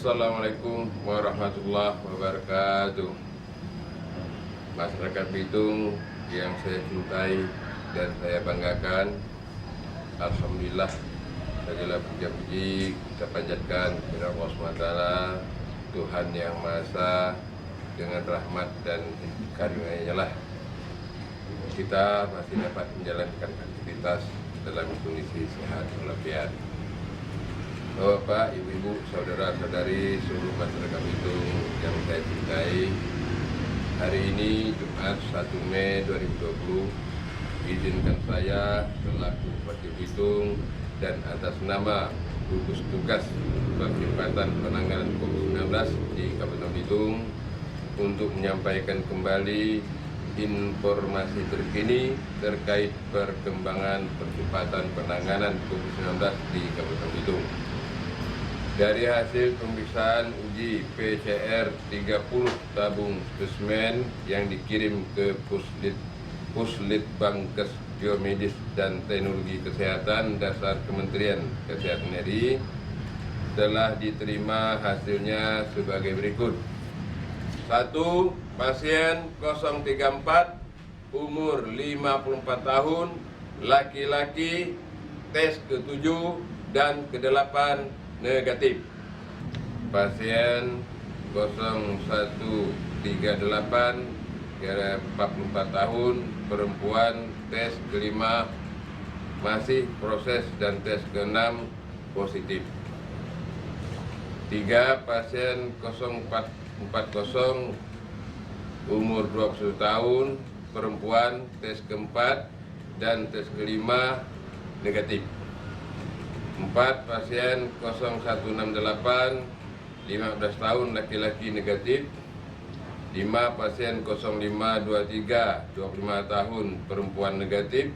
Assalamualaikum warahmatullahi wabarakatuh. Masyarakat Bitung yang saya cintai dan saya banggakan, alhamdulillah segala puja-puji kita panjatkan kepada Allah SWT, Tuhan yang Maha Esa, dengan rahmat dan karunia-Nya lah kita masih dapat menjalankan aktivitas dalam kondisi sehat walafiat. Bapak, ibu-ibu, saudara-saudari seluruh masyarakat Bitung yang saya cintai, hari ini Jumat 1 Mei 2020, izinkan saya selaku Bupati Bitung dan atas nama gugus tugas percepatan penanganan COVID-19 di Kabupaten Bitung untuk menyampaikan kembali informasi terkini terkait perkembangan percepatan penanganan COVID-19 di Kabupaten Bitung. Dari hasil pemeriksaan uji PCR 30 tabung spesimen yang dikirim ke Puslitbangkes Biomedis dan Teknologi Kesehatan Dasar Kementerian Kesehatan RI, telah diterima hasilnya sebagai berikut. 1. Pasien 034 umur 54 tahun, laki-laki, tes ke-7 dan ke-8 negatif. Pasien 0138 kira 44 tahun, perempuan, tes ke-5 masih proses dan tes ke-6 positif. 3. Pasien 0440 umur 21 tahun, perempuan, tes ke-4 dan tes ke-5 negatif. 4. Pasien 0168 15 tahun, laki-laki, negatif. 5. Pasien 0523 25 tahun, perempuan, negatif.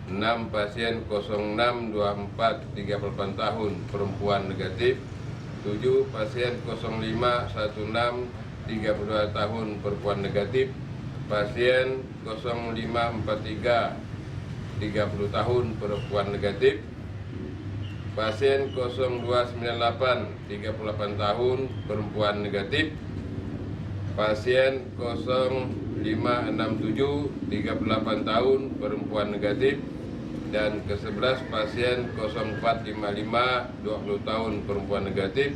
6. Pasien 0624 38 tahun, perempuan, negatif. 7. Pasien 0516 32 tahun, perempuan, negatif. Pasien 0543 30 tahun, perempuan, negatif. Pasien 0298 38 tahun, perempuan, negatif. Pasien 0567 38 tahun, perempuan, negatif. Dan ke-11 pasien 0455 20 tahun, perempuan, negatif.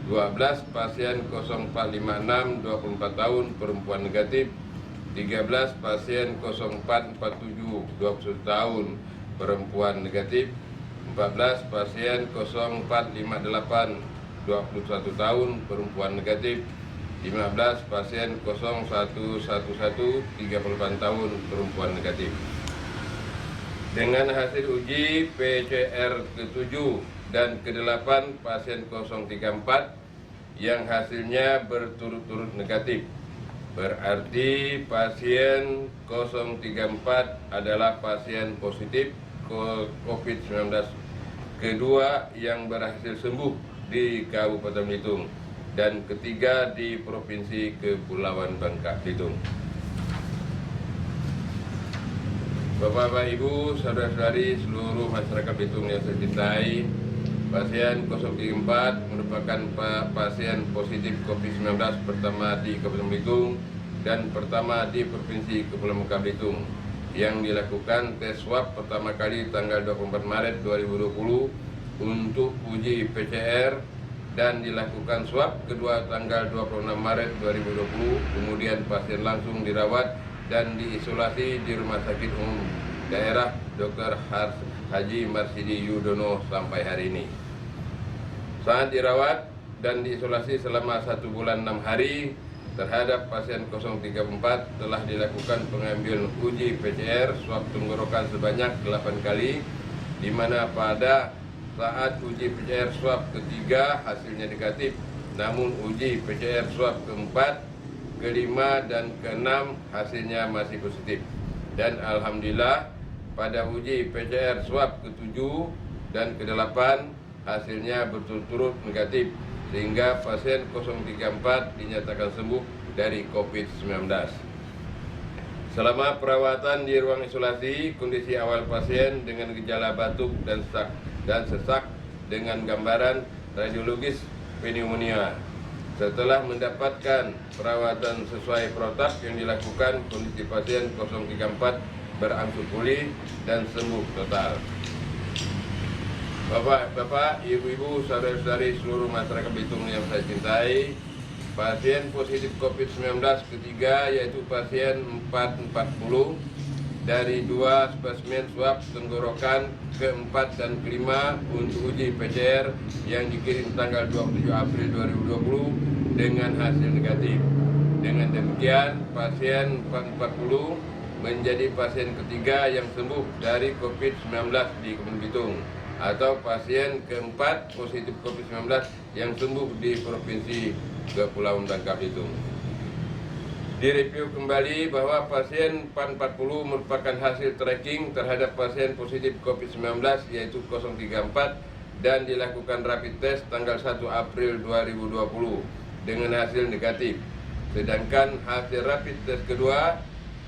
12 pasien 0456 24 tahun, perempuan, negatif. 13 pasien 0447 21 tahun, perempuan, negatif. 14 pasien 0458 21 tahun, perempuan, negatif. 15 pasien 0111 38 tahun, perempuan, negatif. Dengan hasil uji PCR ke-7 dan ke-8 pasien 034 yang hasilnya berturut-turut negatif, berarti pasien 034 adalah pasien positif COVID-19 kedua yang berhasil sembuh di Kabupaten Bitung dan ketiga di Provinsi Kepulauan Bangka Belitung. Bapak-bapak, Ibu, saudara-saudari seluruh masyarakat Bitung yang saya cintai, pasien 034 merupakan pasien positif COVID-19 pertama di Kabupaten Bitung dan pertama di Provinsi Kepulauan Bangka Belitung, yang dilakukan tes swab pertama kali tanggal 24 Maret 2020 untuk uji PCR dan dilakukan swab kedua tanggal 26 Maret 2020. Kemudian pasien langsung dirawat dan diisolasi di Rumah Sakit Umum Daerah Dr. Haji Marsidi Yudono sampai hari ini. Saat dirawat dan diisolasi selama 1 bulan 6 hari, terhadap pasien 034 telah dilakukan pengambilan uji PCR swab tenggorokan sebanyak 8 kali, di mana pada saat uji PCR swab ketiga hasilnya negatif, namun uji PCR swab keempat, kelima, dan keenam hasilnya masih positif. Dan alhamdulillah pada uji PCR swab ke-7 dan ke-8 hasilnya berturut-turut negatif, sehingga pasien 034 dinyatakan sembuh dari COVID-19. Selama perawatan di ruang isolasi, kondisi awal pasien dengan gejala batuk dan sesak dengan gambaran radiologis pneumonia. Setelah mendapatkan perawatan sesuai protap yang dilakukan, kondisi pasien 034 berangsur pulih dan sembuh total. Bapak, ibu-ibu, saudara-saudari seluruh masyarakat Belitung yang saya cintai, pasien positif COVID-19 ketiga yaitu pasien 440 dari 2 spesimen swab tenggorokan keempat dan kelima untuk uji PCR yang dikirim tanggal 27 April 2020 dengan hasil negatif. Dengan demikian, pasien 440 menjadi pasien ketiga yang sembuh dari COVID-19 di Kabupaten Belitung, atau pasien keempat positif COVID-19 yang sembuh di Provinsi Kepulauan Bangka Belitung. Direview kembali bahwa pasien 440 merupakan hasil tracking terhadap pasien positif COVID-19 yaitu 034 dan dilakukan rapid test tanggal 1 April 2020 dengan hasil negatif. Sedangkan hasil rapid test kedua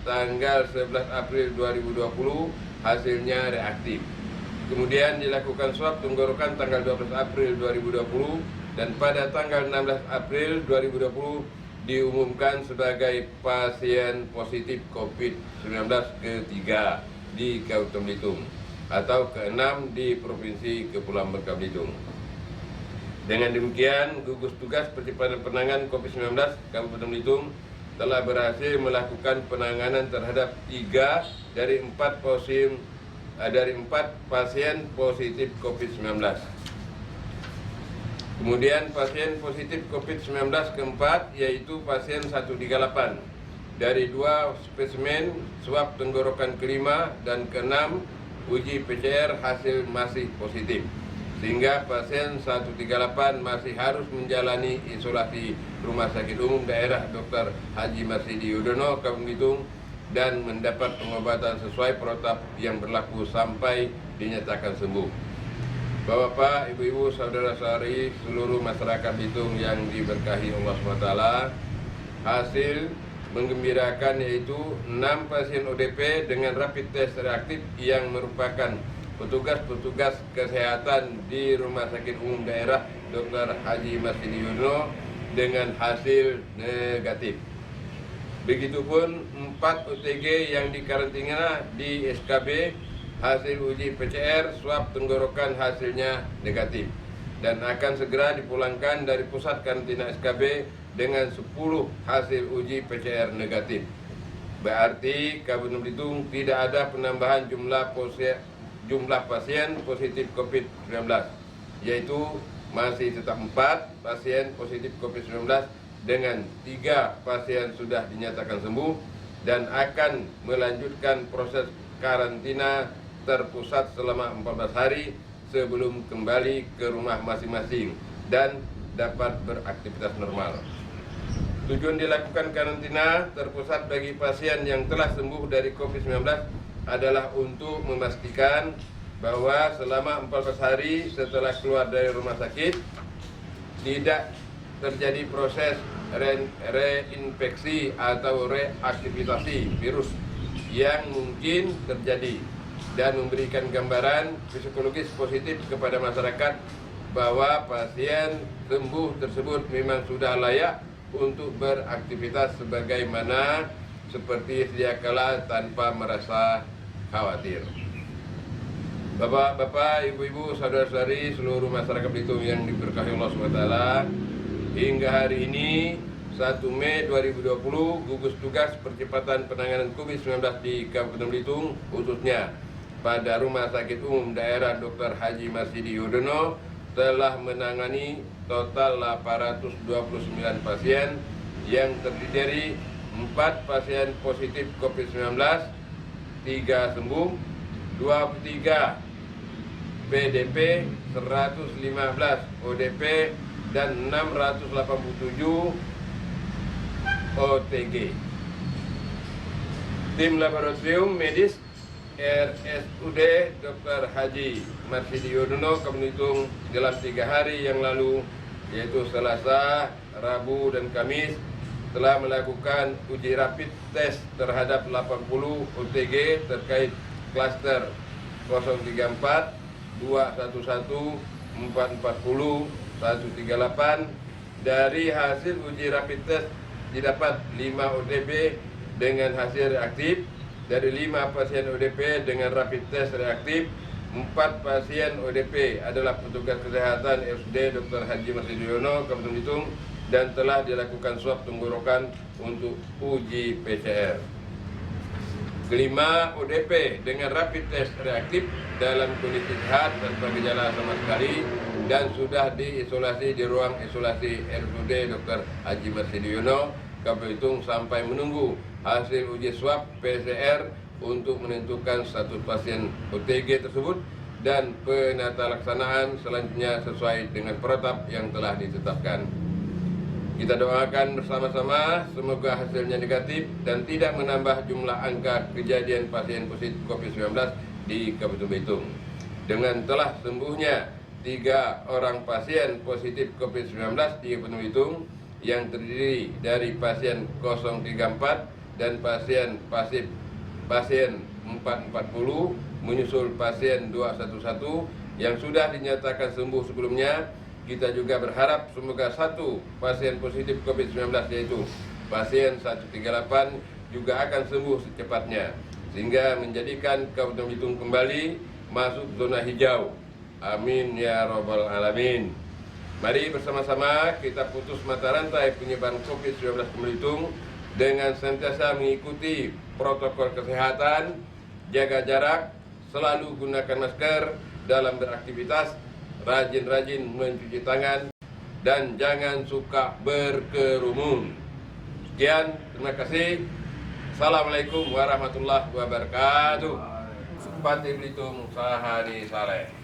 tanggal 11 April 2020 hasilnya reaktif. Kemudian dilakukan swab tenggorokan tanggal 12 April 2020 dan pada tanggal 16 April 2020 diumumkan sebagai pasien positif COVID-19 ketiga di Kabupaten Belitung atau ke-6 di Provinsi Kepulauan Bangka Belitung. Dengan demikian, gugus tugas percepatan penanganan COVID-19 Kabupaten Belitung telah berhasil melakukan penanganan terhadap 3 dari 4 pasien positif COVID-19. Kemudian pasien positif COVID-19 keempat yaitu pasien 138 dari 2 spesimen swab tenggorokan kelima dan ke-6 uji PCR hasil masih positif. Sehingga pasien 138 masih harus menjalani isolasi Rumah Sakit Umum Daerah Dr. Haji Marsidi Yudono, Kabupaten Belitung dan mendapat pengobatan sesuai protap yang berlaku sampai dinyatakan sembuh. Bapak, ibu-ibu, saudara-saudari seluruh masyarakat Belitung yang diberkahi Allah SWT, hasil menggembirakan yaitu 6 pasien ODP dengan rapid test reaktif yang merupakan petugas-petugas kesehatan di Rumah Sakit Umum Daerah Dr. Haji Marsidi Yudono dengan hasil negatif. Begitupun 4 OTG yang dikarantina di SKB hasil uji PCR swab tenggorokan hasilnya negatif dan akan segera dipulangkan dari pusat karantina SKB dengan 10 hasil uji PCR negatif. Berarti Kabupaten Belitung tidak ada penambahan jumlah pasien positif COVID-19, yaitu masih tetap 4 pasien positif COVID-19 dengan 3 pasien sudah dinyatakan sembuh dan akan melanjutkan proses karantina terpusat selama 14 hari sebelum kembali ke rumah masing-masing dan dapat beraktivitas normal. Tujuan dilakukan karantina terpusat bagi pasien yang telah sembuh dari COVID-19 adalah untuk memastikan bahwa selama 14 hari setelah keluar dari rumah sakit tidak terjadi proses reinfeksi atau reaktivasi virus yang mungkin terjadi dan memberikan gambaran psikologis positif kepada masyarakat bahwa pasien sembuh tersebut memang sudah layak untuk beraktivitas sebagaimana seperti sedia kala tanpa merasa khawatir. Bapak-bapak, ibu-ibu, saudara-saudari seluruh masyarakat Belitung yang diberkahi Allah SWT, hingga hari ini 1 Mei 2020 gugus tugas percepatan penanganan COVID-19 di Kabupaten Belitung khususnya pada Rumah Sakit Umum Daerah Dr. Haji Marsidi Yudono telah menangani total 829 pasien yang terdiri dari 4 pasien positif COVID-19, 3 sembuh, 23 PDP, 115 ODP, dan 687 OTG. Tim laboratorium medis RSUD Dr. Haji Marsidi Yudono Kabupaten Belitung dalam 3 hari yang lalu, yaitu Selasa, Rabu, dan Kamis, telah melakukan uji rapid test terhadap 80 OTG terkait klaster 034, 211, 440, 138. Dari hasil uji rapid test didapat 5 ODP dengan hasil reaktif. Dari 5 pasien ODP dengan rapid test reaktif, 4 pasien ODP adalah petugas kesehatan RSUD Dr. Haji Mas Sudiono, Kabupaten Belitung, dan telah dilakukan swab tenggorokan untuk uji PCR. Kelima, ODP dengan rapid test reaktif dalam kondisi sehat tanpa gejala sama sekali dan sudah diisolasi di ruang isolasi RSUD Dr. Haji Mas Sudiono, Kabupaten Belitung, sampai menunggu hasil uji swab PCR untuk menentukan status pasien OTG tersebut dan penata laksanaan selanjutnya sesuai dengan protap yang telah ditetapkan. Kita doakan bersama-sama semoga hasilnya negatif dan tidak menambah jumlah angka kejadian pasien positif COVID-19 di Kabupaten Belitung. Dengan telah sembuhnya 3 orang pasien positif COVID-19 di Kabupaten Belitung yang terdiri dari pasien 034 dan pasien 440 menyusul pasien 211 yang sudah dinyatakan sembuh sebelumnya. Kita juga berharap semoga 1 pasien positif COVID-19 yaitu pasien 138 juga akan sembuh secepatnya sehingga menjadikan Kabupaten Belitung kembali masuk zona hijau. Amin ya rabbal alamin. Mari bersama-sama kita putus mata rantai penyebaran COVID-19 di Belitung dengan senantiasa mengikuti protokol kesehatan, jaga jarak, selalu gunakan masker dalam beraktivitas, rajin-rajin mencuci tangan, dan jangan suka berkerumun. Sekian, terima kasih. Assalamualaikum warahmatullahi wabarakatuh. Bupati Belitung Sahani Saleh.